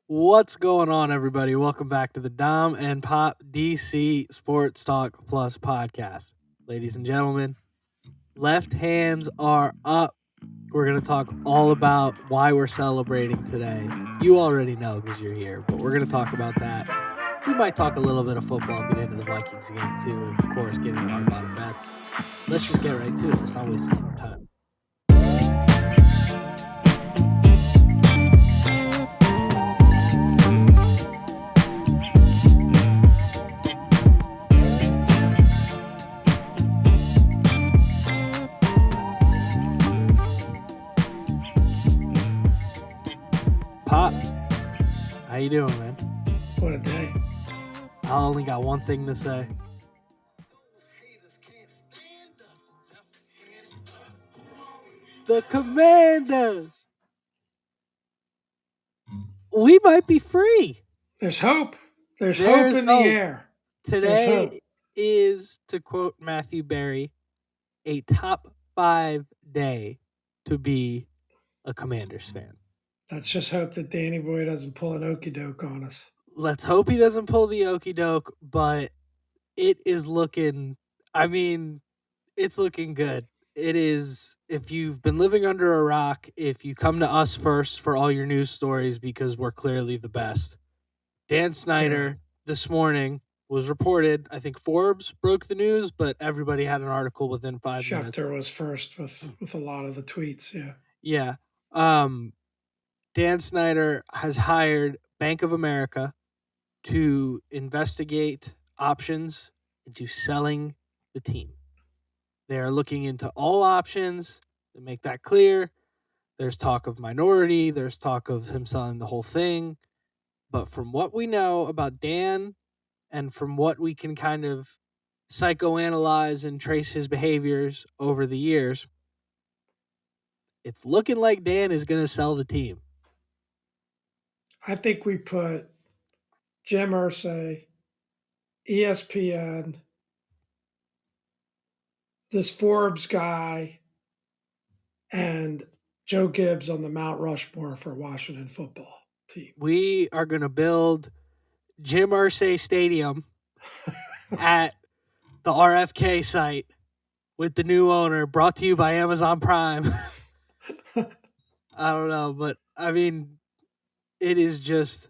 What's going on, everybody? Welcome back to the Dom and Pop DC Sports Talk Plus podcast. Ladies and gentlemen, left hands are up. We're going to talk all about why we're celebrating today. You already know because you're here, but we're going to talk about that. We might talk a little bit of football, get into the Vikings game too, and of course, get into our bottom bets. Let's just get right to it. Let's not waste any more time. Pop, how you doing, man? What a day. I only got one thing to say. The Commanders. We might be free. There's hope. There's hope There's in the hope. air. There's hope. Today is, to quote Matthew Berry, a top 5 day to be a Commanders fan. Let's just hope that Danny Boy doesn't pull an okey doke on us. Let's hope he doesn't pull the okie doke, but it is looking, it's looking good. It is, if you've been living under a rock, if you come to us first for all your news stories because we're clearly the best. Dan Snyder this morning was reported. I think Forbes broke the news, but everybody had an article within 5 minutes. Schefter was first with a lot of the tweets. Yeah. Yeah. Dan Snyder has hired Bank of America to investigate options into selling the team. They are looking into all options to make that clear. There's talk of minority, there's talk of him selling the whole thing. But from what we know about Dan and from what we can kind of psychoanalyze and trace his behaviors over the years, it's looking like Dan is going to sell the team. I think we put Jim Irsay, ESPN, this Forbes guy, and Joe Gibbs on the Mount Rushmore for Washington football team. We are going to build Jim Irsay Stadium at the RFK site with the new owner, brought to you by Amazon Prime. I don't know, but I mean, it is just,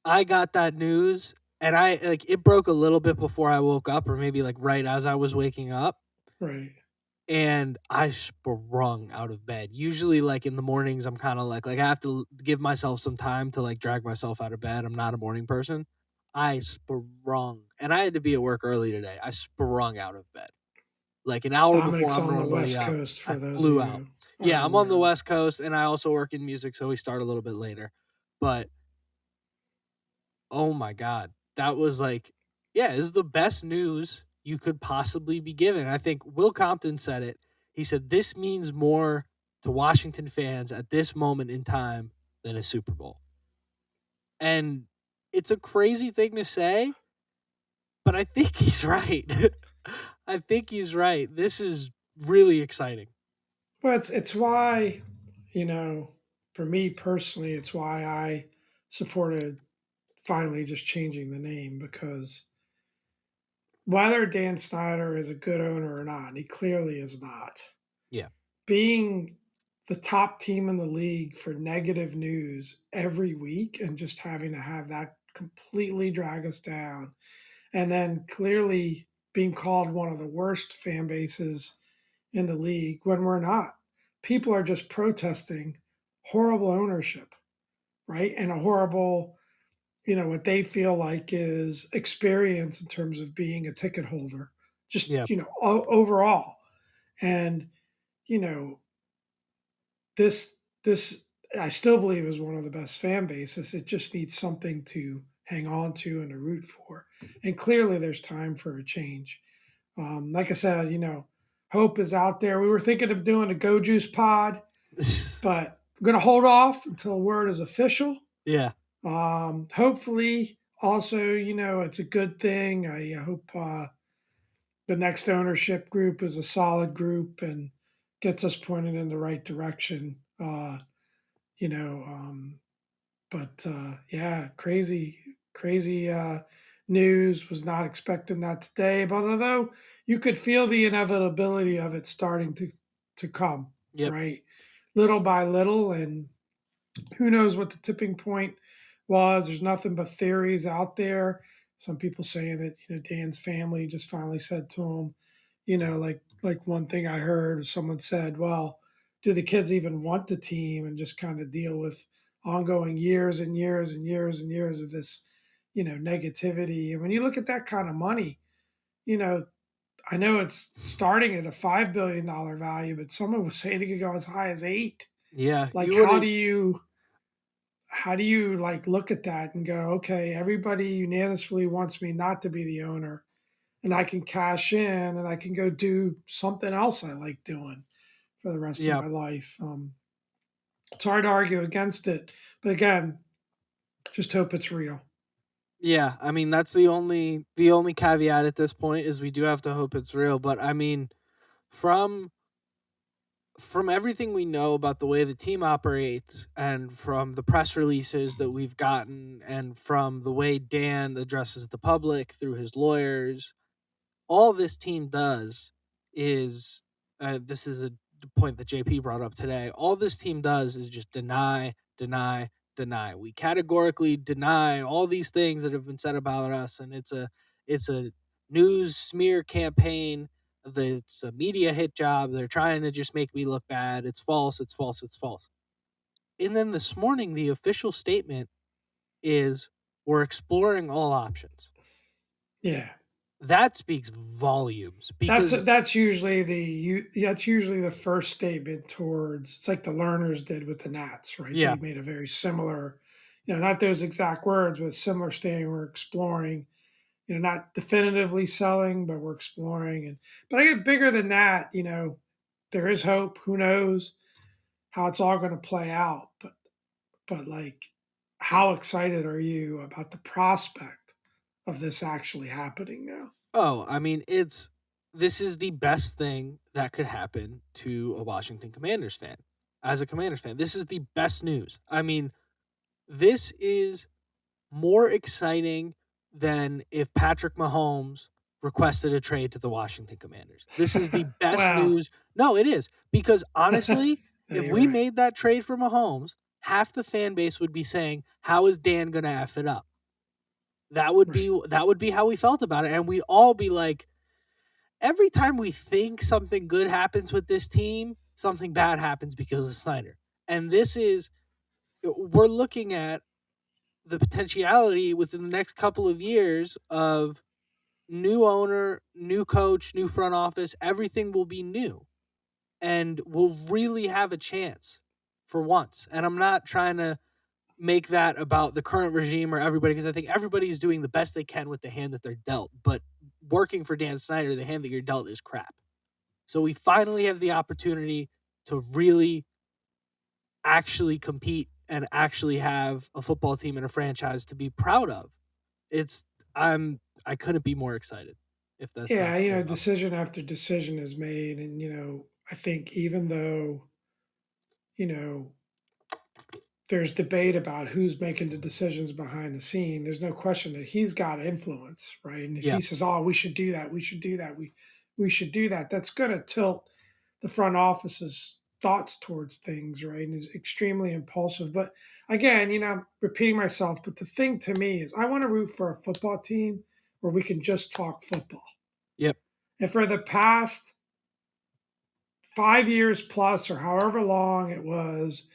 I got that news and it broke a little bit before I woke up, or maybe like right as I was waking up. Right. And I sprung out of bed. Usually, like in the mornings, I'm kind of like I have to give myself some time to like drag myself out of bed. I'm not a morning person. I sprung, and I had to be at work early today. I sprung out of bed like an hour before Dominic's I'm on the normally West up. Coast for I those flew of out. you. Yeah, I'm on the West Coast, and I also work in music, so we start a little bit later. But oh my god, that was like, yeah, this is the best news you could possibly be given. I think Will Compton said it. He said this means more to Washington fans at this moment in time than a Super Bowl. And it's a crazy thing to say, but I think he's right. I think he's right. This is really exciting. Well, it's why, for me personally, it's why I supported finally just changing the name, because whether Dan Snyder is a good owner or not, and he clearly is not, Yeah. being the top team in the league for negative news every week and just having to have that completely drag us down, and then clearly being called one of the worst fan bases in the league when we're not. People are just protesting horrible ownership, right? And a horrible, what they feel like is experience in terms of being a ticket holder, just, Yeah. Overall. And, you know, this I still believe is one of the best fan bases. It just needs something to hang on to and to root for. And clearly there's time for a change. Like I said, hope is out there. We were thinking of doing a Go Juice pod, but we're going to hold off until word is official. Yeah. Hopefully, also, it's a good thing. I hope the next ownership group is a solid group and gets us pointed in the right direction. You know, um, But yeah, crazy news. Was not expecting that today. But although you could feel the inevitability of it starting to come, Yep. right, little by little, and who knows what the tipping point was. There's nothing but theories out there. Some people saying that Dan's family just finally said to him, like one thing I heard, someone said, well, do the kids even want the team, and just kind of deal with ongoing years and years and years and years of this negativity. And when you look at that kind of money, you know I know it's starting at a $5 billion value, but someone was saying it could go as high as eight. Yeah, Like, you how wouldn't. do you like look at that and go, okay, everybody unanimously wants me not to be the owner, and I can cash in and I can go do something else I like doing for the rest of Yeah, my life. It's hard to argue against it, but again, just hope it's real. yeah. I mean, that's the only caveat at this point is we do have to hope it's real. But I mean, from from everything we know about the way the team operates, and from the press releases that we've gotten, and from the way Dan addresses the public through his lawyers, all this team does is this is a point that JP brought up today. All this team does is just deny, deny, deny. We categorically deny all these things that have been said about us, and it's a news smear campaign. It's a media hit job. They're trying to just make me look bad. It's false. It's false. It's false. And then this morning, the official statement is we're exploring all options. Yeah, That speaks volumes that's because that's usually that's usually the first statement towards. It's like the learners did with the Nats, right? yeah. They made a very similar, not those exact words, but similar statement. We're exploring, not definitively selling, but we're exploring. And but I get bigger than that. There is hope. Who knows how it's all going to play out? But like, how excited are you about the prospect of this actually happening now? Oh, I mean, this is the best thing that could happen to a Washington Commanders fan. As a Commanders fan, this is the best news. I mean, this is more exciting than if Patrick Mahomes requested a trade to the Washington Commanders. This is the best Wow. news. No, it is. Because honestly, No, if you're we right. made that trade for Mahomes, half the fan base would be saying, "How is Dan going to F it up?" Right. That would be how we felt about it, and we'd all be like, every time we think something good happens with this team, something bad happens because of Snyder. And we're looking at the potentiality within the next couple of years of new owner, new coach, new front office. Everything will be new, and we'll really have a chance for once. And I'm not trying to make that about the current regime or everybody, because I think everybody is doing the best they can with the hand that they're dealt. But working for Dan Snyder, the hand that you're dealt is crap. So we finally have the opportunity to really actually compete and actually have a football team and a franchise to be proud of. It's I couldn't be more excited if that's Yeah, not clear enough. decision after decision is made. And, I think even though, you know, there's debate about who's making the decisions behind the scene, there's no question that he's got influence, right? And if Yeah. he says, "Oh, we should do that, we should do that, we should do that," that's going to tilt the front office's thoughts towards things, right? And is extremely impulsive. But again, I'm repeating myself, but the thing to me is I want to root for a football team where we can just talk football. Yep. And for the past 5 years plus, or however long it was,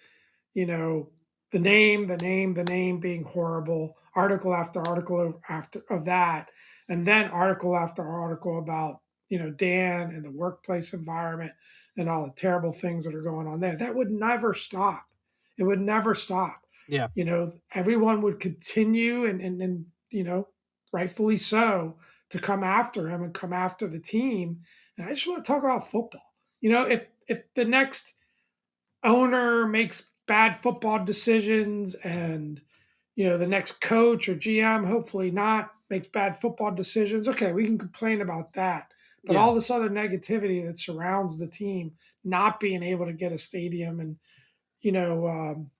you know, the name being horrible, article after article after of that, and then article after article about Dan and the workplace environment and all the terrible things that are going on there. That would never stop. It would never stop. Yeah. Everyone would continue and rightfully so, to come after him and come after the team. And I just want to talk about football. If the next owner makes bad football decisions, and the next coach or GM, hopefully not, makes bad football decisions, okay, we can complain about that. But Yeah. all this other negativity that surrounds the team not being able to get a stadium, and you know um,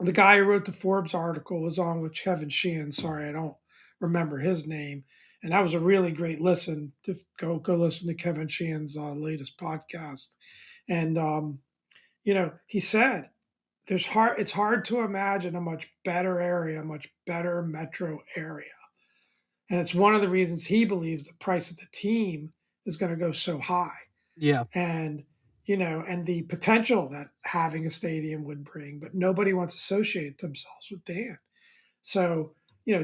The guy who wrote the Forbes article was on with Kevin Sheehan. Sorry, I don't remember his name. And that was a really great listen. To go listen to Kevin Sheehan's latest podcast. And he said it's hard to imagine a much better area, a much better metro area. And it's one of the reasons he believes the price of the team is going to go so high. Yeah, And and the potential that having a stadium would bring, but nobody wants to associate themselves with Dan. So,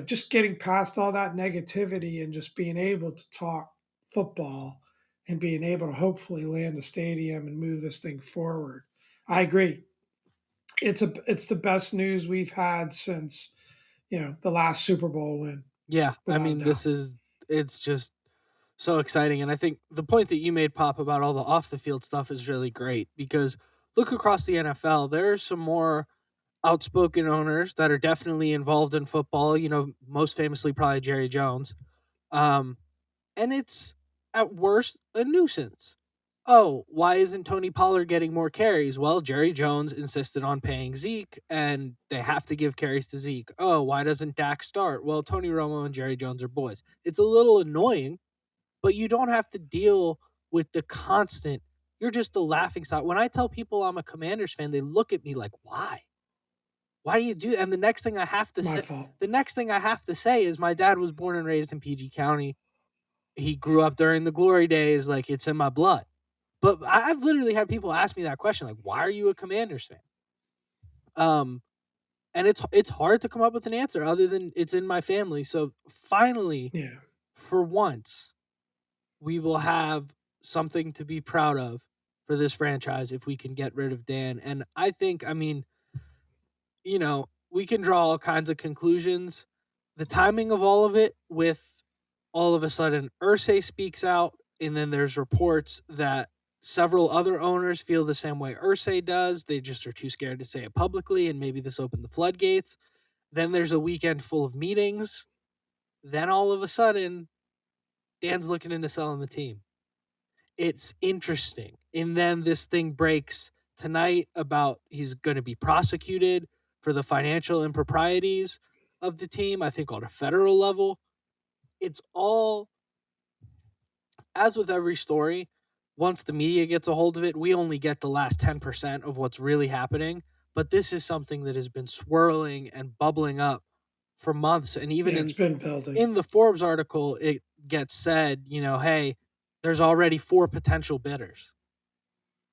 just getting past all that negativity and just being able to talk football and being able to hopefully land a stadium and move this thing forward. I agree. It's the best news we've had since, the last Super Bowl win, yeah. I without a mean, doubt. it's just so exciting, and I think the point that you made, Pop, about all the off the field stuff is really great because look across the NFL. There are some more outspoken owners that are definitely involved in football. Most famously, probably Jerry Jones. Um, and it's at worst a nuisance. Oh, why isn't Tony Pollard getting more carries? Well, Jerry Jones insisted on paying Zeke, and they have to give carries to Zeke. Oh, why doesn't Dak start? Well, Tony Romo and Jerry Jones are boys. It's a little annoying, but you don't have to deal with the constant. You're just a laughing stock. When I tell people I'm a Commanders fan, they look at me like, "Why? Why do you do?" And My fault. the next thing I have to say is my dad was born and raised in PG County. He grew up during the glory days, like it's in my blood. But I've literally had people ask me that question, like, "Why are you a Commanders fan?" Um, and it's hard to come up with an answer other than it's in my family. So finally, Yeah. for once, we will have something to be proud of for this franchise if we can get rid of Dan. And I think, I mean, we can draw all kinds of conclusions. The timing of all of it, with all of a sudden Ursay speaks out, and then there's reports that several other owners feel the same way Ursay does. They just are too scared to say it publicly, and maybe this opened the floodgates. Then there's a weekend full of meetings. Then all of a sudden, Dan's looking into selling the team. It's interesting. And then this thing breaks tonight about he's going to be prosecuted for the financial improprieties of the team, I think on a federal level. It's all, as with every story, once the media gets a hold of it, we only get the last 10% of what's really happening. But this is something that has been swirling and bubbling up for months. And even Yeah, it's in been building. in the Forbes article, it gets said, hey, there's already 4 potential bidders.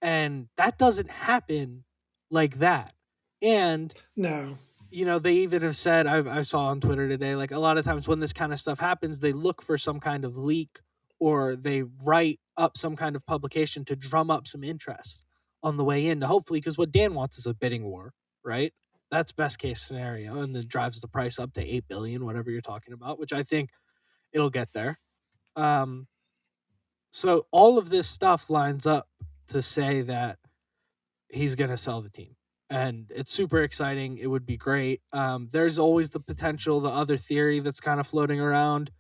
And that doesn't happen like that. And, No. they even have said, I saw on Twitter today, like a lot of times when this kind of stuff happens, they look for some kind of leak or they write up some kind of publication to drum up some interest on the way in to hopefully, because what Dan wants is a bidding war, right? That's best case scenario. And then drives the price up to 8 billion, whatever you're talking about, which I think it'll get there. Um, so all of this stuff lines up to say that he's going to sell the team. And it's super exciting. It would be great. There's always the potential, the other theory that's kind of floating around,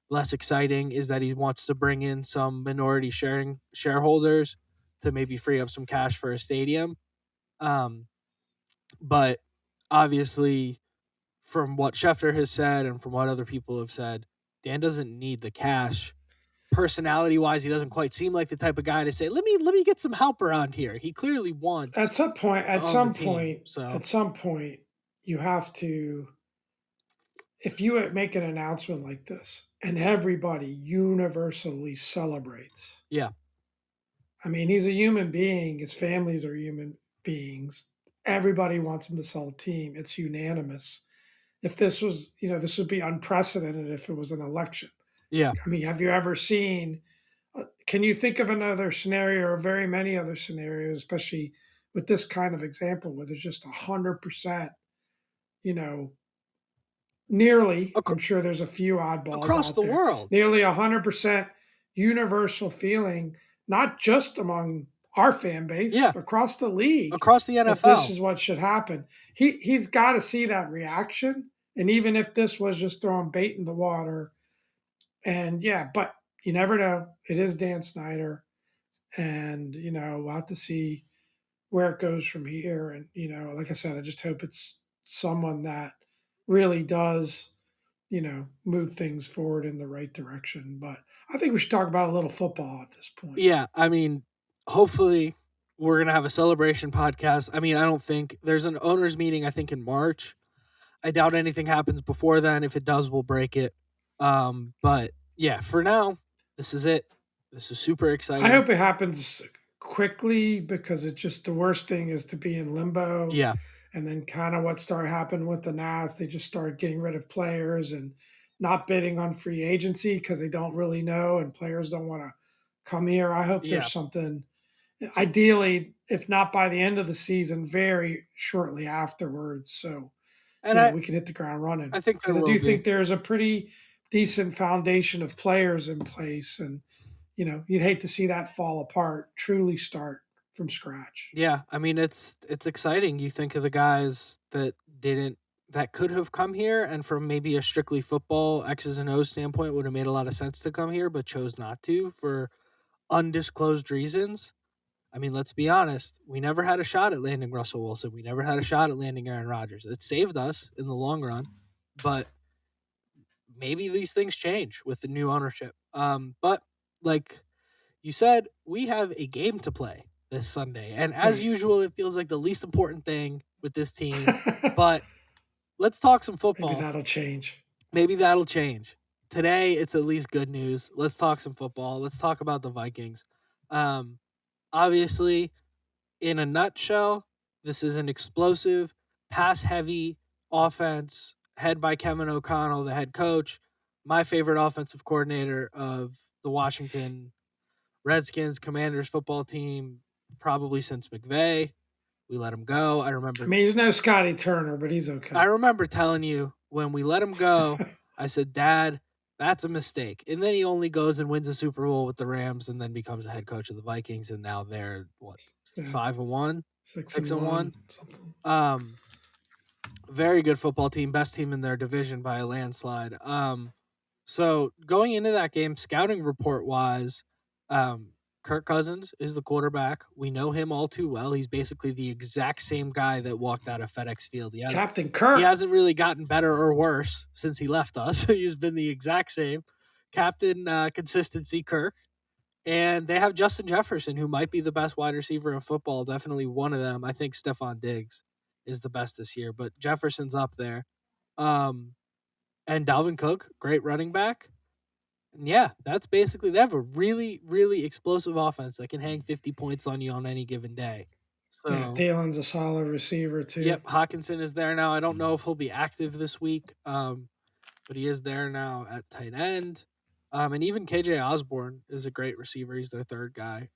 less exciting, is that he wants to bring in some minority sharing shareholders to maybe free up some cash for a stadium. Um, but obviously, from what Schefter has said and from what other people have said, Dan doesn't need the cash. Personality wise, he doesn't quite seem like the type of guy to say, "Let me get some help around here." He clearly wants At some point, to at own the some team. point, So at some point, you have to, if you make an announcement like this and everybody universally celebrates. yeah, I mean, he's a human being, his families are human beings. Everybody wants him to sell a team. It's unanimous. If this was, this would be unprecedented if it was an election. yeah. I mean, have you ever seen, can you think of another scenario or very many other scenarios, especially with this kind of example where there's just 100%, you know, nearly, I'm Ac- sure there's a few oddballs across out the there, world. nearly 100% universal feeling, not just among our fan base, Yeah, but across the league, across the that this NFL. is what should happen. He's got to see that reaction. And even if this was just throwing bait in the water, and yeah, but you never know. It is Dan Snyder, and we'll have to see where it goes from here. And like I said, I just hope it's someone that really does, move things forward in the right direction. But I think we should talk about a little football at this point. Yeah, I mean, hopefully we're gonna have a celebration podcast. I mean, I don't think there's an owners meeting. I think in March. I doubt anything happens before then. If it does, we'll break it. But yeah, for now, this is it. This is super I exciting. hope it happens quickly because it's just the worst thing is to be in limbo. Yeah, And then kind of what started happening with the Nats, they just started getting rid of players and not bidding on free agency because they don't really know and players don't want to come here. I hope yeah, there's something, ideally, if not by the end of the season, very shortly afterwards. So, and I we can hit the ground running I think there because I will do be. think there's a pretty decent foundation of players in place. And, you'd hate to see that fall apart, truly start from scratch. Yeah, I mean it's exciting. You think of the guys that didn't that could have come here, and from maybe a strictly football X's and O's standpoint, would have made a lot of sense to come here, but chose not to for undisclosed reasons. I mean, let's be honest. We never had a shot at landing Russell Wilson. We never had a shot at landing Aaron Rodgers. It saved us in the long run, but maybe these things change with the new ownership. But like you said, we have a game to play this Sunday. And as Right. usual, it feels like the least important thing with this team. But let's talk some Maybe football. that'll change. Maybe that'll change. Today, it's at least good news. Let's talk some football. Let's talk about the Vikings. Um, Obviously, in a nutshell, this is an explosive, pass heavy offense, head by Kevin O'Connell, the head coach, my favorite offensive coordinator of the Washington Redskins Commanders football team, probably since McVay. We let him go. I mean, he's no Scotty Turner, but he's I okay. remember telling you when we let him go, I said, Dad, that's a mistake. And then he only goes and wins a Super Bowl with the Rams and then becomes the head coach of the Vikings. And now they're what, Yeah, 5-1, six six and and one one. something. Um, Very good football team, best team in their division by a landslide. So going into that game, scouting report wise, Kirk Cousins is the quarterback. We know him all too well. He's basically the exact same guy that walked out of FedEx Field. Captain He Kirk. hasn't really gotten better or worse since he left us. He's been the exact same. Captain Consistency Kirk. And they have Justin Jefferson, who might be the best wide receiver in football. Definitely one of them. I think Stephon Diggs is the best this year, but Jefferson's up there. Um, and Dalvin Cook, great running back. And yeah, that's basically they have a really, really explosive offense that can hang 50 points on you on any given day. Yeah, So Dalen's a solid receiver too. yep, Hawkinson is there now. I don't know if he'll be active this week, but he is there now at tight end. And even KJ Osborne is a great receiver. He's their third guy.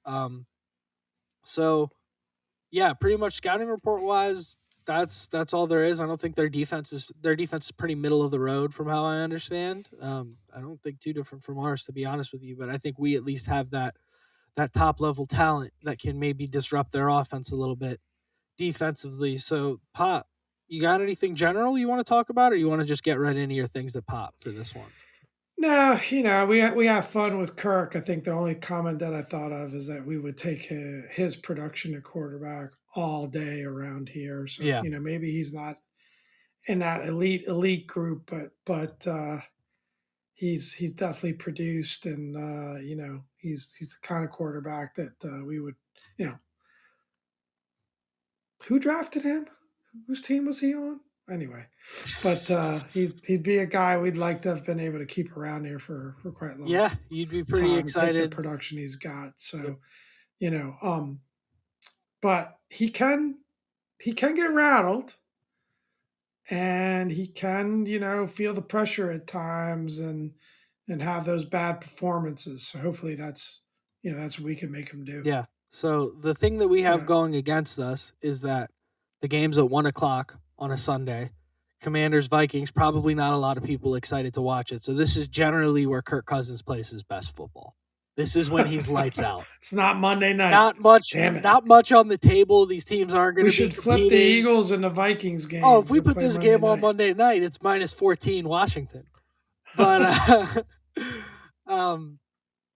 So yeah, pretty much scouting report wise, that's all there is. I don't think their defense is pretty middle of the road from how I understand. I don't think too different from ours to be honest with you, but I think we at least have that top level talent that can maybe disrupt their offense a little bit defensively. So, Pop, you got anything general you want to talk about, or you want to just get right into your things that pop for this one? No, we have fun with Kirk. I think the only comment that I thought of is that we would take his production at quarterback all day around here. So Yeah, maybe he's not in that elite group, but he's definitely produced, and he's the kind of quarterback that we would, you know, who drafted him? Whose team was he on? Anyway, but he'd be a guy we'd like to have been able to keep around here for quite a long yeah, you'd be pretty time and take the excited. production he's got. Yep. So you know, um, but he can get rattled and he can feel the pressure at times and have those bad performances. So hopefully that's what we can make him do. Yeah. So the thing that we have Yeah. going against us is that the game's at 1 o'clock on a Sunday. Commanders Vikings, probably not a lot of people excited to watch it. So this is generally where Kirk Cousins plays his best football. This is when he's lights out. It's not Monday night. Not much, Damn it. not much on the table. These teams aren't going We to be should flip the competing. Eagles and the Vikings Oh, if game we and put play this Monday game on night. Monday night, it's minus 14 Washington. But um,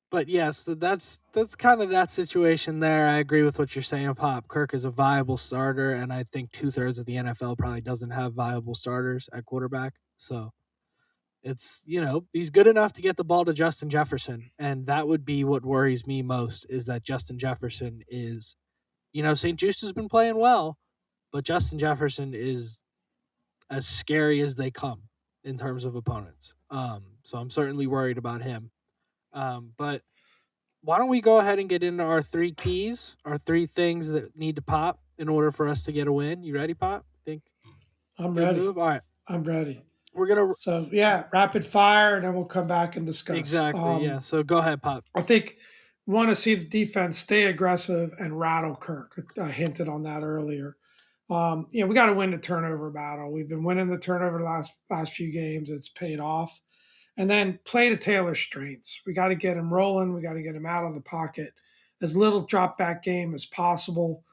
But yes, that's kind of that situation there. I agree with what you're saying, Pop. Kirk is a viable starter, and I think 2/3 of the NFL probably doesn't have viable starters at quarterback. So it's, he's good enough to get the ball to Justin Jefferson, and that would be what worries me most is that Justin Jefferson is, St. Juice has been playing well, but Justin Jefferson is as scary as they come in terms of opponents. So I'm certainly worried about him. But why don't we go ahead and get into our three keys, our three things that need to pop in order for us to get a win? You ready, Pop? Think I'm good ready. move. All right, I'm ready. we're gonna So yeah, rapid fire, and then we'll come back and discuss. exactly, yeah. So go ahead, Pop. I think want to see the defense stay aggressive and rattle Kirk. I hinted on that earlier. We got to win the turnover battle. We've been winning the turnover the last few games. It's paid off. And then play to Taylor's strengths. We got to get him rolling. We got to get him out of the pocket. As little drop back game as possible.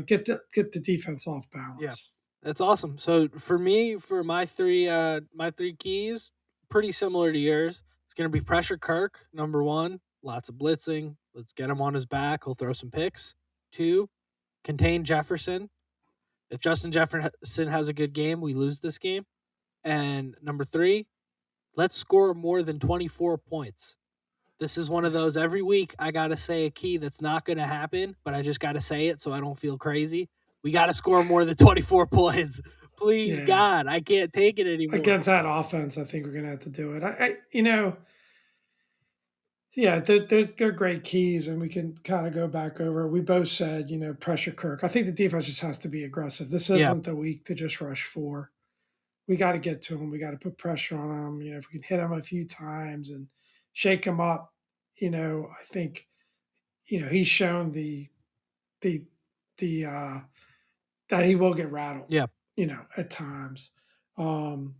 Get the defense off Yeah, balance. that's awesome. So for me, for my three keys, pretty similar to yours. It's gonna be pressure Kirk, number one. Lots of blitzing. Let's get him on his back. He'll throw some picks. Two, contain Jefferson. If Justin Jefferson has a good game, we lose this game. And number three, let's score more than 24 points. This is one of those every week I got to say a key that's not going to happen, but I just got to say it so I don't feel crazy. We got to score more than 24 points. Please, Yeah. God, I can't take it anymore. Against that offense, I think we're going to have to do it. Yeah, they're great keys, and we can kind of go back over. We both said, pressure Kirk. I think the defense just has to be aggressive. This Yeah. isn't the week to just rush four. We got to get to him. We got to put pressure on him. If we can hit him a few times and shake him up, I think, he's shown the the that he will get rattled, Yeah. at times. And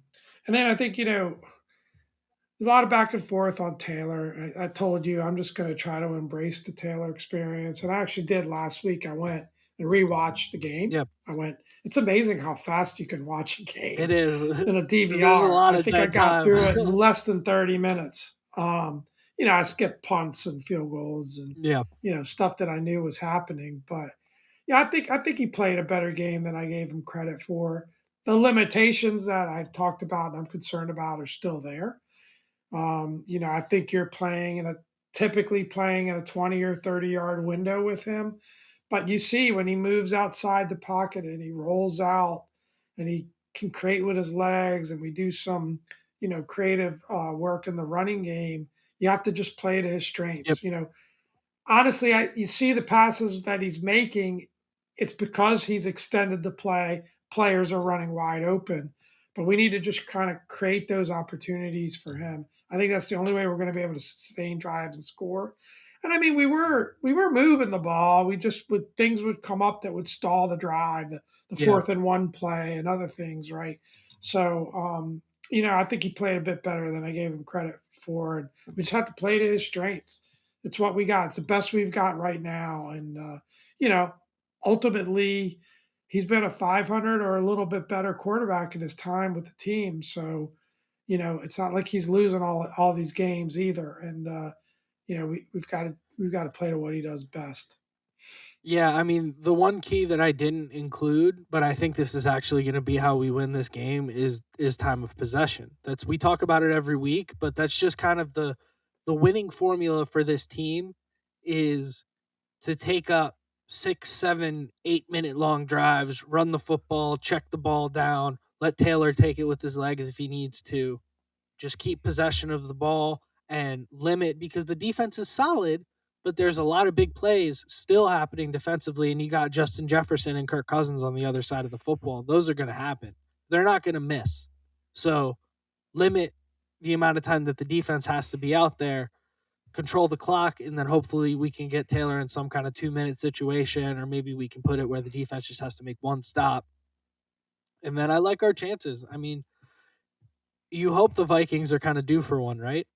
then I think, a lot of back and forth on Taylor. I told you I'm just going to try to embrace the Taylor experience, and I actually did last week. I went and rewatched the game. Yeah. I went. It's amazing how fast you can watch a It game is. in a There's a DVR. lot I of think I dead got time. through it in less than 30 minutes. I skipped punts and field goals and Yeah. stuff that I knew was happening. But yeah, I think he played a better game than I gave him credit for. The limitations that I've talked about and I'm concerned about are still there. I think you're typically playing in a 20 or 30-yard window with him. But you see when he moves outside the pocket and he rolls out and he can create with his legs and we do some, creative work in the running game, you have to just play to his Yep. strengths. Honestly, you see the passes that he's making, it's because he's extended the play. Players are running wide open, but we need to just kind of create those opportunities for him. I think that's the only way we're going to be able to sustain drives and score. And I mean, we were moving the ball. We just would things would come up that would stall the drive, the Yeah. 4th and 1 play, and other things, right? So, I think he played a bit better than I gave him credit for, and we just have to play to his strengths. It's what we got. It's the best we've got right now. And, you know, ultimately, he's been a 500 or a little bit better quarterback in his time with the team. So, it's not like he's losing all these games either. And, we've got to play to what he does best. Yeah, I mean, the one key that I didn't include, but I think this is actually going to be how we win this game is time of possession. That's we talk about it every week, but that's just kind of the winning formula for this team is to take up 6, 7, 8 minute long drives, run the football, check the ball down, let Taylor take it with his legs if he needs to, just keep possession of the ball and limit because the defense is solid, but there's a lot of big plays still happening defensively, and you got Justin Jefferson and Kirk Cousins on the other side of the football. Those are going to happen. They're not going to miss. So limit the amount of time that the defense has to be out there, control the clock, and then hopefully we can get Taylor in some kind of 2 minute situation, or maybe we can put it where the defense just has to make one stop. And then I like our chances. I mean, you hope the Vikings are kind of due for one, right?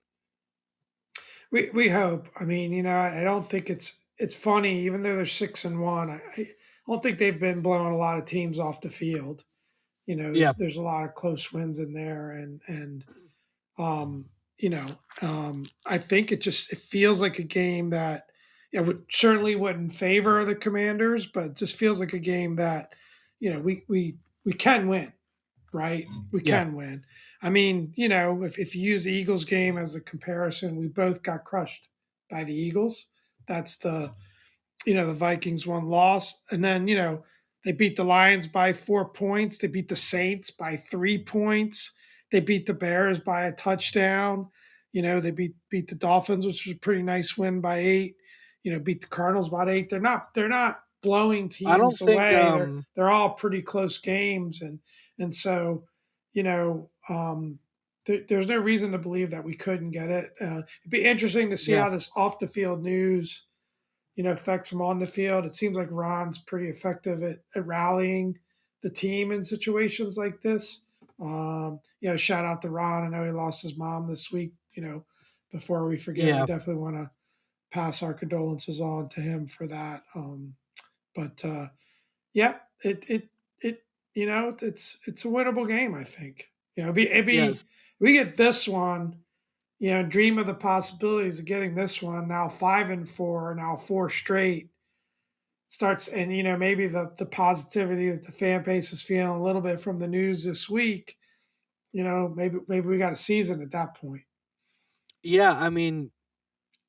We hope. I mean, I don't think it's funny, even though they're 6-1. I don't think they've been blowing a lot of teams off the field. Yeah. There's a lot of close wins in there, and you know, I think it feels like a game that would certainly wouldn't favor the Commanders, but it just feels like a game that we can win, right? We Yeah, can win. I mean, if you use the Eagles game as a comparison, we both got crushed by the Eagles. That's the Vikings one loss. And then, they beat the Lions by 4 points. They beat the Saints by 3 points. They beat the Bears by a touchdown. They beat the Dolphins, which was a pretty nice win by 8. Beat the Cardinals by 8. They're not blowing I don't teams think. away. They're all pretty close games, and so you know there's no reason to believe that we couldn't get it. It'd be interesting to see Yeah, how this off the field news affects him on the field. It seems like Ron's pretty effective at rallying the team in situations like this. Shout out to Ron. I know he lost his mom this week. Before we forget, we yeah, definitely want to pass our condolences on to him for that. But yeah, it it's a winnable game. I think yes, we get this one, dream of the possibilities of getting this one now 5-4, now four straight starts, and maybe the positivity that the fan base is feeling a little bit from the news this week. Maybe we got a season at that point. yeah. I mean,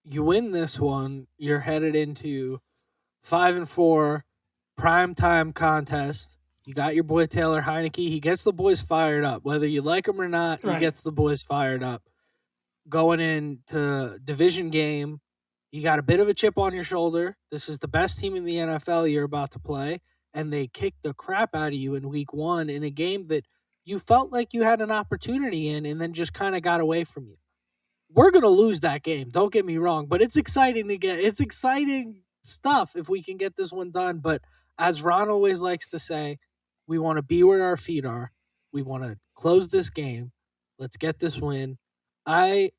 you win this one, you're headed into 5-4 prime time contest. You got your boy Taylor Heineke. He gets the boys fired up, whether you like him or not. He Right. gets the boys fired up. Going into division game, you got a bit of a chip on your shoulder. This is the best team in the NFL you're about to play, and they kicked the crap out of you in week 1 in a game that you felt like you had an opportunity in and then just kind of got away from you. We're going to lose that game, don't get me wrong, but it's exciting stuff if we can get this one done, but as Ron always likes to say, we want to be where our feet are. We want to close this game. Let's get this win. I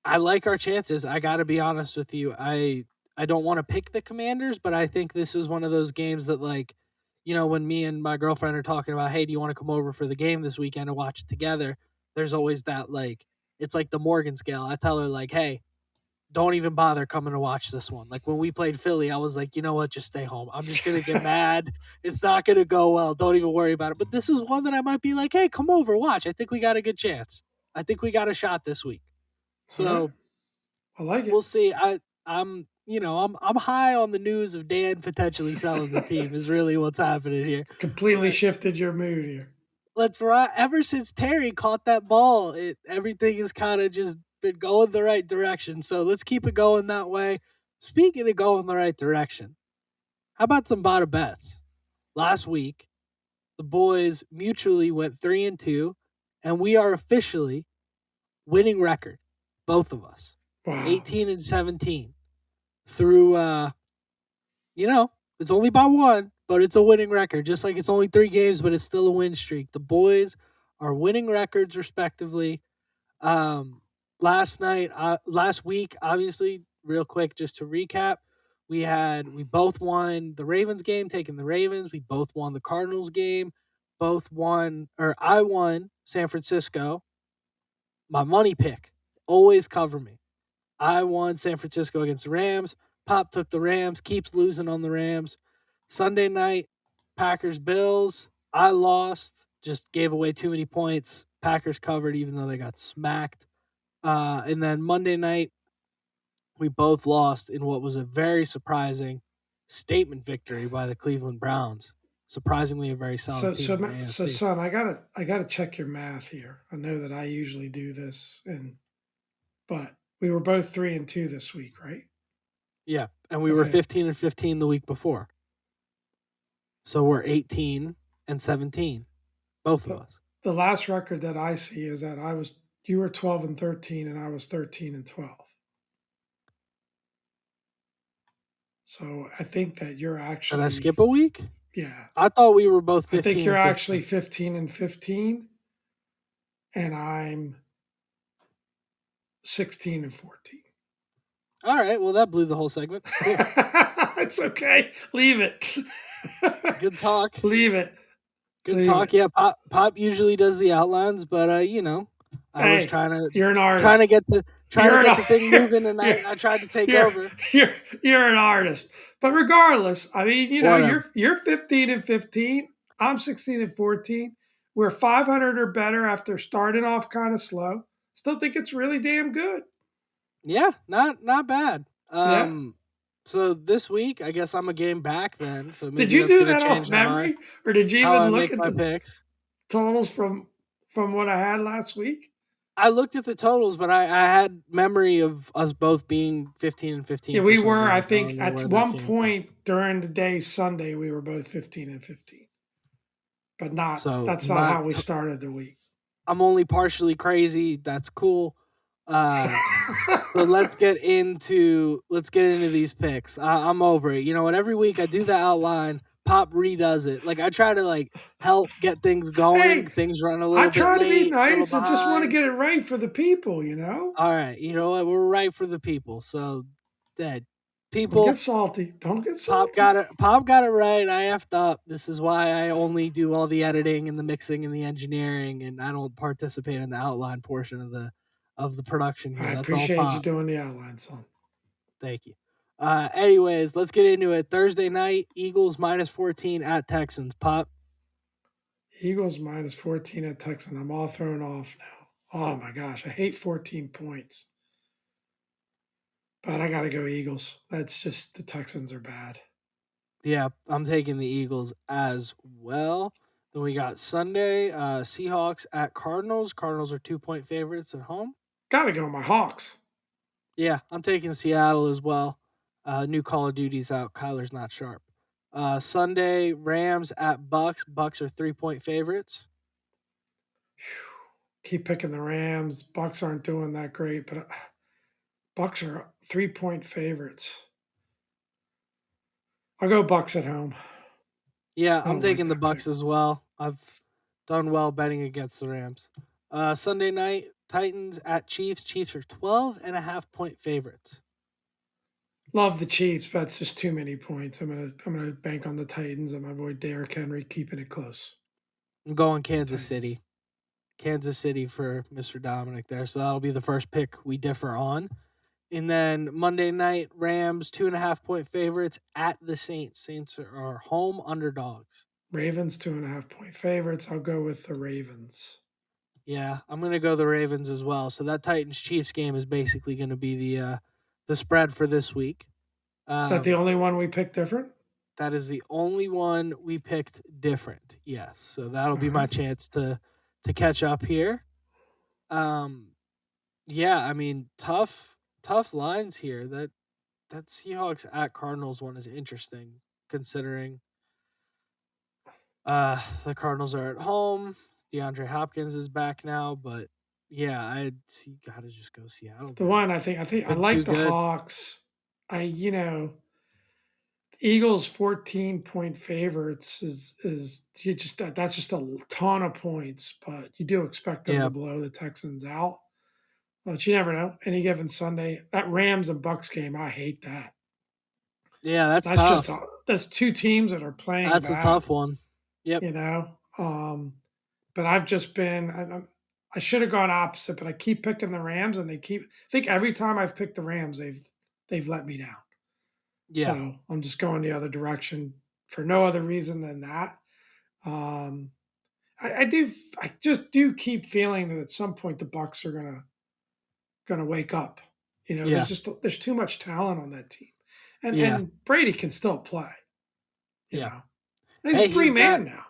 I like our chances. I got to be honest with you. I don't want to pick the Commanders, but I think this is one of those games that when me and my girlfriend are talking about, "Hey, do you want to come over for the game this weekend and watch it together?" There's always that it's like the Morgan scale. I tell her like, "Hey, don't even bother coming to watch this one." Like when we played Philly, I was like, "You know what? Just stay home. I'm just going to get mad. It's not going to go well. Don't even worry about it." But this is one that I might be like, "Hey, come over, watch. I think we got a good chance. I think we got a shot this week." All right. So I like we'll it. see. I'm high on the news of Dan potentially selling the team is really what's happening here. Completely But shifted your mood here. let's right ever since Terry caught that ball, everything has kind of just been going the right direction. So let's keep it going that way. Speaking of going the right direction, how about some bada bets? Last week, the boys mutually went 3-2, and we are officially winning record, both of us, Wow. 18-17 through you know, it's only by one, but it's a winning record. Just like it's only 3 games, but it's still a win streak. The boys are winning records respectively. Um, last week, obviously, real quick, just to recap, we both won the Ravens game, taking the Ravens. We both won the Cardinals game. Both won, or I won San Francisco. My money pick always cover me. I won San Francisco against the Rams. Pop took the Rams, keeps losing on the Rams. Sunday night, Packers Bills. I lost, just gave away too many points. Packers covered, even though they got smacked. And then Monday night, we both lost in what was a very surprising statement victory by the Cleveland Browns. Surprisingly, a very solid team in the So AFC. son, I gotta check your math here. I know that I usually do this, but we were both 3-2 this week, right? Yeah, and we were Okay. 15-15 the week before. So we're 18-17, both of The, us. the last record that I see is that you were 12-13 and I was 13-12. So I think that you're Did I actually, skip a week? yeah, I thought we were both I think 15 you're and actually 15. 15-15, and I'm 16-14. All right, well that blew the whole segment. Cool. It's okay. Leave it. Good talk. Leave it. Good Leave talk. it. Yeah, Pop usually does the outlines, but I was Hey, trying to you're an trying to artist. get the trying to You're get an the thing you're moving, and you're I tried to take you're over. you're you're an artist. But regardless, I mean, Whatever. you're 15-15. I'm 16-14. We're 500 or better after starting off kind of slow. Still think it's really damn good. Yeah, not bad. Yeah. So this week, I guess I'm a game back then. So Did maybe you that's do gonna that off change memory, or did you how even I look make at my the picks. totals from what I had last week? I looked at the totals, but I had memory of us both being 15 and Yeah, 15 for we some were. I reason. I think don't know at where that one came from. point during the day Sunday we were both 15-15, but not. So That's I'm not not. how we started the week. I'm only partially crazy. That's cool. Uh, so let's get into these picks. I'm over it. You know what? Every week I do the outline. Pop redoes it. Like I try to help get things going. Hey, Things run a I little bit try to be late, a little nice. I just want to behind. get it right for the people. All right, you know what? We're right for the people. So that Don't get people, salty. Don't get Pop salty. got it. Pop got it right. I effed up. This is why I only do all the editing and the mixing and the engineering, and I don't participate in the outline portion of the production here. I That's all appreciate you Pop. doing the outline, son. Thank you. Anyways, let's get into it. Thursday night, Eagles -14 at Texans. Pop. Eagles -14 at Texan. I'm all thrown off now. Oh my gosh, I hate 14 points, but I got to go Eagles. That's just the Texans are bad. Yeah, I'm taking the Eagles as well. Then we got Sunday, Seahawks at Cardinals. Cardinals are 2-point favorites at home. Got to go my Hawks. Yeah, I'm taking Seattle as well. New Call of Duty's out. Kyler's not sharp. Sunday, Rams at Bucks. Bucks are 3-point favorites. Keep picking the Rams. Bucks aren't doing that great, but Bucks are 3-point favorites. I'll go Bucks at home. Yeah, I I'm don't like taking the that pick. Bucks as well. I've done well betting against the Rams. Sunday night, Titans at Chiefs. Chiefs are 12.5-point favorites. Love the Chiefs, but it's just too many points. I'm gonna bank on the Titans and my boy Derrick Henry keeping it close. I'm going The Kansas Titans. City. Kansas City for Mr. Dominic there. So that'll be the first pick we differ on. And then Monday night, Rams 2.5-point favorites at the Saints. Saints are home underdogs. Ravens 2.5-point favorites. I'll go with the Ravens. Yeah, I'm gonna go the Ravens as well. So that Titans Chiefs game is basically gonna be the spread for this week. Is that the Um, only one we picked different? that is the only one we picked different. Yes, so that'll All be my right. chance to catch up here. Um, yeah, I mean tough lines here. That Seahawks at Cardinals one is interesting considering the Cardinals are at home. DeAndre Hopkins is back now, but yeah, I you gotta just go Seattle, The man. one I Been like too the good. Hawks. Eagles 14-point favorites is you just that's just a ton of points, but you do expect them to Yeah, blow the Texans out. But you never know. Any given Sunday, that Rams and Bucks game, I hate that. yeah, that's tough. That's two teams that are playing That's a bad, tough one. Yep. you know. But I've just been I should have gone opposite, but I keep picking the Rams, and they keep. I think every time I've picked the Rams, they've let me down. Yeah, So I'm just going the other direction for no other reason than that. Um, I just do keep feeling that at some point the Bucks are gonna wake up. yeah, There's too much talent on that team, and yeah, and Brady can still play. You yeah. know, and he's a Hey, free he's got man now.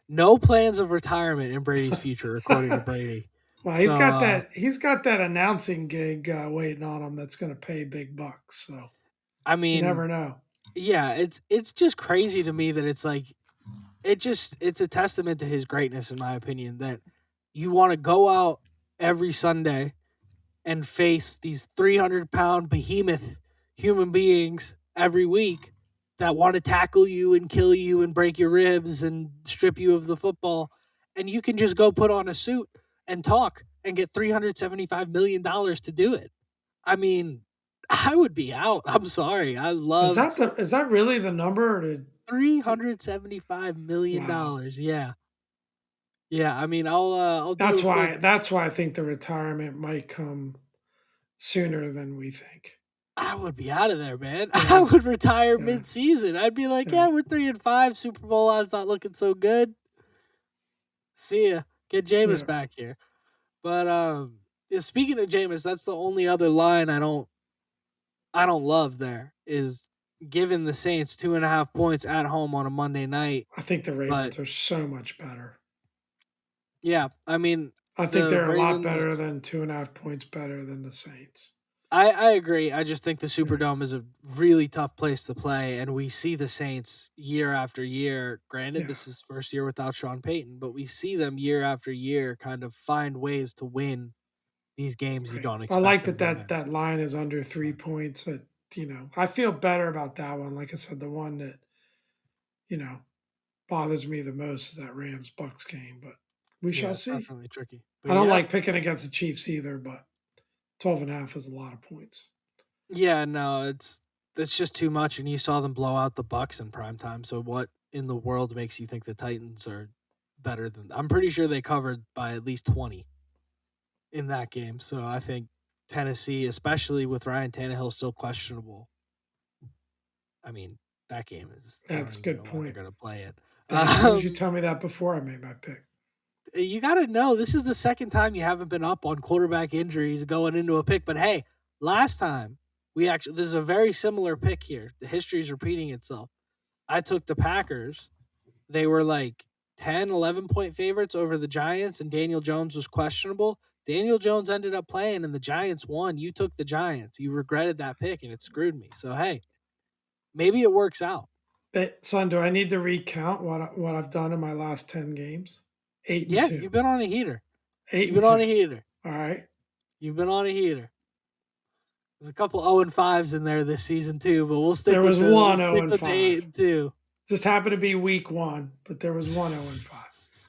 no plans of retirement in Brady's future, according to Brady. Well, So, he's got that announcing gig waiting on him that's going to pay big bucks. So I you never mean, know. yeah, it's just crazy to me that it's like it's a testament to his greatness, in my opinion, that you want to go out every Sunday and face these 300-pound behemoth human beings every week that want to tackle you and kill you and break your ribs and strip you of the football. And you can just go put on a suit and talk and get $375 million to do it. I mean, I would be out. I'm sorry. I love Is that really the number? Or did $375 million. wow? Yeah. Yeah, I mean, I'll do That's a quick. why. That's why I think the retirement might come sooner than we think. I would be out of there, man. I Yeah, would retire yeah, mid-season. I'd be like, yeah. yeah, we're 3-5. Super Bowl odds not looking so good. See ya. Get Jameis Yeah, back here. But yeah, speaking of Jameis, that's the only other line I don't love. There is giving the Saints 2.5 points at home on a Monday night. I think the But Ravens are so much better. yeah, I mean I think the they're a lot Ravens. better than 2.5 points better than the Saints. I agree. I just think the Yeah, Superdome is a really tough place to play, and we see the Saints year after year. Granted, yeah, this is first year without Sean Payton, but we see them year after year kind of find ways to win these games you right. don't I expect like them that to that win. that line is under three But points. I feel better about that one. Like I said, the one that you know bothers me the most is that Rams Bucks game, but we yeah, shall it's see. definitely tricky. I But don't yeah, like picking against the Chiefs either, but 12.5 is a lot of points. yeah, no, it's just too much. And you saw them blow out the Bucks in prime time. So what in the world makes you think the Titans are better than? I'm pretty sure they covered by at least 20 in that game. So I think Tennessee, especially with Ryan Tannehill still questionable, I mean, that game is I don't That's a even good know why they're point. gonna play it. Damn, why did you Um, tell me that before I made my pick? you gotta know this is the second time you haven't been up on quarterback injuries going into a pick. But hey, last time we actually this is a very similar pick here. The history is repeating itself. I took the Packers. They were like 10, 11 point favorites over the Giants, and Daniel Jones was questionable. Daniel Jones ended up playing, and the Giants won. You took the Giants. You regretted that pick, and it screwed me. So, hey, maybe it works out. But, son, do I need to recount what I've done in my last 10 games? Eight and Yeah, two. you've been on a heater. Eight You've and been on two. a heater. All right. You've been on a heater. There's a couple 0-5s in there this season too, but we'll There stick with was the we'll one 0 stick and with the 5. 8-2. Just happened to be week one, but there was one 0 and 5.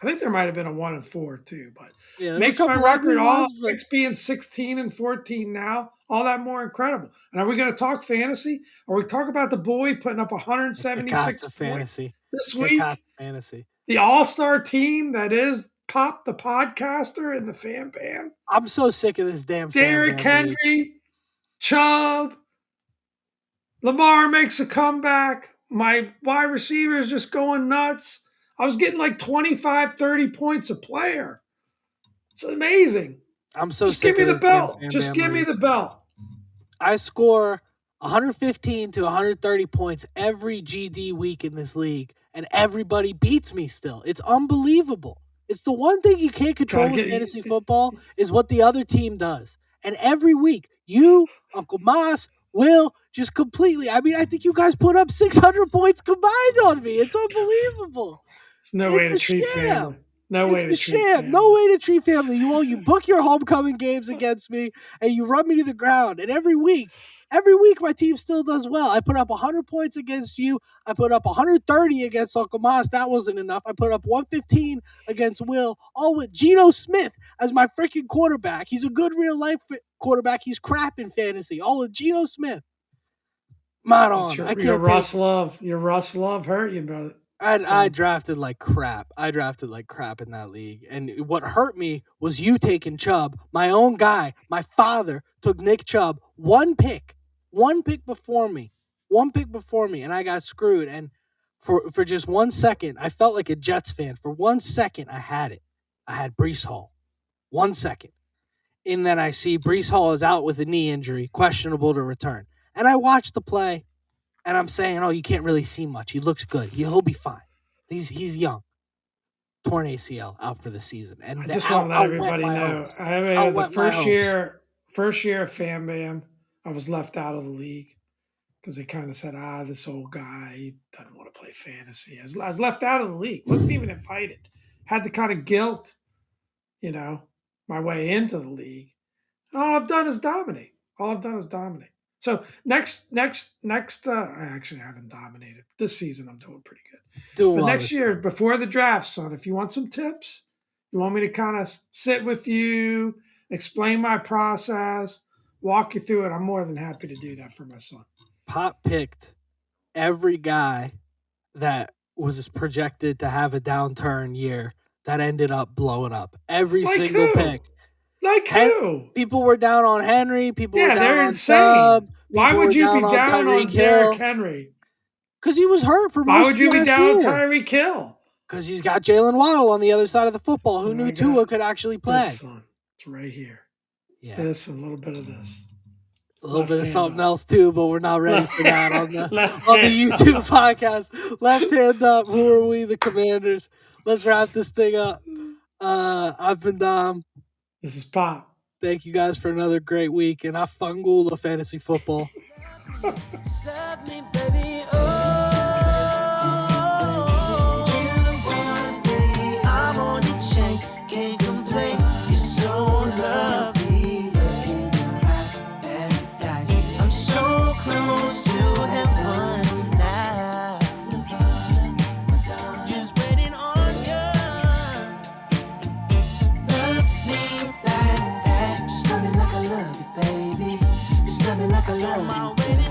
I think there might have been a 1 and 4 too, but Yeah, there were a makes my couple ugly record all ones, but makes being 16 and 14 now all that more incredible. And are we going to talk fantasy? Are we talk about the boy putting up kick out 176 to points fantasy. this Kick out week? to fantasy. The all-star team that is Pop the podcaster and the fan bam. I'm so sick of this damn fan Derrick bam league. Henry, Chubb, Lamar makes a comeback. My wide receiver is just going nuts. I was getting like 25, 30 points a player. It's amazing. I'm so Just give sick me of the this damn belt. fan Just bam give me league. the belt. I score 115 to 130 points every GD week in this league, and everybody beats me still. It's unbelievable. It's the one thing you can't Gotta control with fantasy get football is what the other team does. And every week, you, Uncle Mas, Will, just completely. I mean, I think you guys put up 600 points combined on me. It's unbelievable. It's no way It's to a treat family. sham. No way It's to a treat sham. No family. way to treat family. You book your homecoming games against me and you run me to the ground. And every week my team still does well. I put up 100 points against you. I put up 130 against Uncle Mas. That wasn't enough. I put up 115 against Will, all with Geno Smith as my freaking quarterback. He's a good real life quarterback. He's crap in fantasy. All with Geno Smith. Mod That's on. I your can't take Russ it. Love. Your Russ Love hurt you, brother. I Son. drafted like crap. I drafted like crap in that league. And what hurt me was you taking Chubb, my own guy. My father took Nick Chubb, one pick before me, and I got screwed. And for just 1 second, I felt like a Jets fan. For 1 second, I had it. I had Brees Hall. 1 second. And then I see Brees Hall is out with a knee injury, questionable to return. And I watched the play and I'm saying, oh, you can't really see much. He looks good. He'll be fine. He's young. Torn ACL out for the season, I and just want to let out went everybody my know. hopes. I mean, Out the went my hopes. first year of Fam Bam, I was left out of the league because they kind of said, this old guy he doesn't want to play fantasy. I was left out of the league. Wasn't even invited. Had to kind of guilt, you know, my way into the league. And all I've done is dominate. All I've done is dominate. So next, I actually haven't dominated this season. I'm doing pretty good. Doing But well next this year. year, before the draft, son, if you want some tips, you want me to kind of sit with you, explain my process, walk you through it, I'm more than happy to do that for my son. Pop picked every guy that was projected to have a downturn year that ended up blowing up. Every Like single who? pick. Like who? People were down on Henry. People were Yeah, down they're on insane. Chubb. Why People would were you down be on down Tyreek on Derrick Hill Henry? because he was hurt for Why most would of you be last down on year. Tyreek Hill? Because he's got Jalen Waddle on the other side of the football. Who Oh, knew I got Tua could actually it's this play? son. It's right here. Yeah. This and a little bit of this. A little bit Left of hand something up. else too, but we're not ready for that Left on the hand YouTube up. podcast. Left hand up. Who are we, the Commanders? Let's wrap this thing up. I've been Dom. This is Pop. Thank you guys for another great week, and I fangula fantasy football. Just love me, baby. Oh, I'm on your chain, can't complain. You're so lovely. Look in your eyes, paradise. I'm so close to heaven now. Just waiting on you. Love me like that. Just love me like I love you, baby. Just love me like I love you.